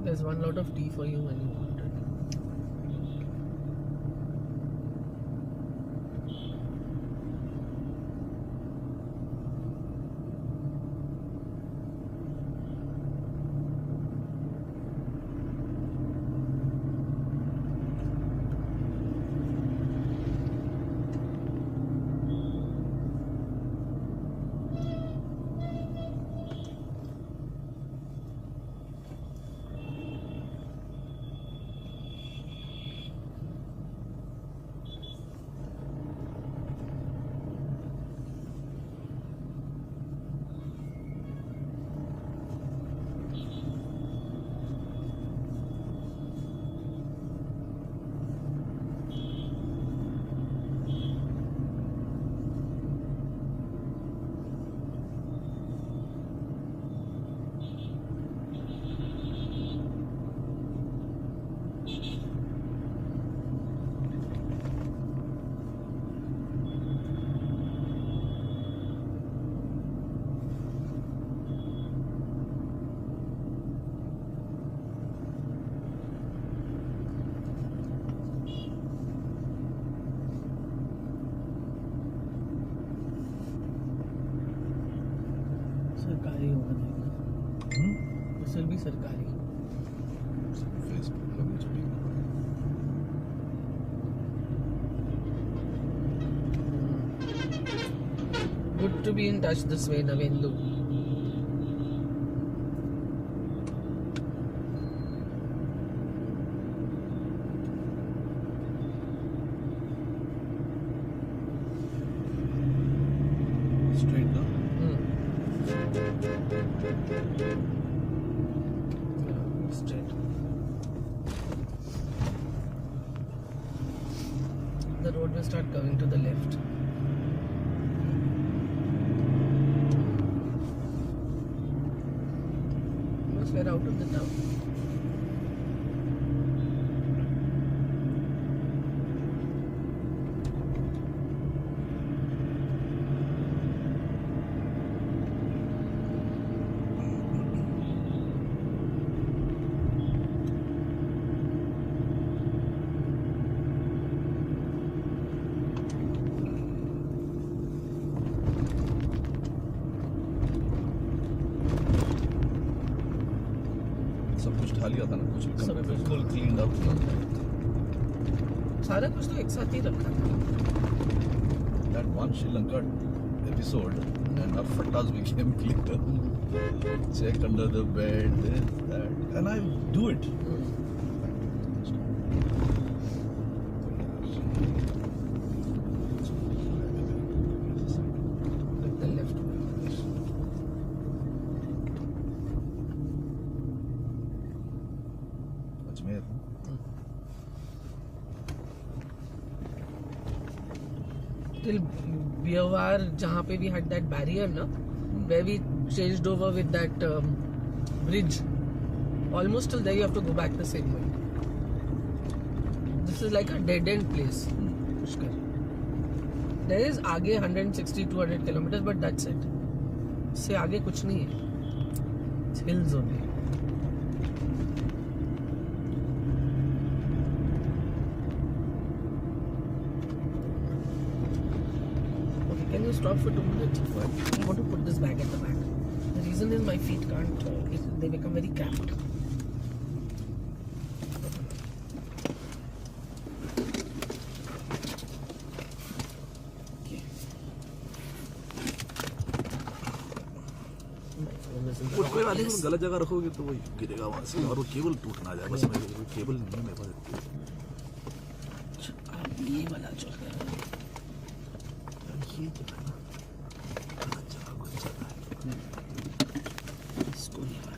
There's one lot of tea for you when you want it. सरकारी होगा देखना। This will be सरकारी। Facebook लगी चुकी है। Good to be in touch this way, Navendu. Straight now. Straight. The road will start curving to the left. Because we're out of the town. सब कुछ खा लिया था ना, कुछ सब कुछ। बिल्कुल क्लीन अप। सारा कुछ तो एक साथ ही रखा था। That one Sri Lanka episode, and our photos became clear. Check under the bed, this, that, and I do it. Like the left one. Ajmer. Till Biawar, जहाँ पे we had that barrier, na, where we changed over with that bridge. Almost till there you have to go back the same way. This is like a dead end place. Pushkar. There is आगे 160-200 kilometers, but that's it. इससे आगे कुछ नहीं है. It's hills only. Can you stop for 2 minutes? I want to put this bag at the back. The reason is my feet can't, they become very cramped. Okay. My phone is in the कोई वाले yes. गलत जगह रखोगे तो वही गिरेगा वहां से, और वो केबल टूट ना जाए। बस मेरे केबल नहीं है मेरे पास। अब ये वाला जो है, ये जो है ना, गलत जगह घुस जाता है। इसको ये वाला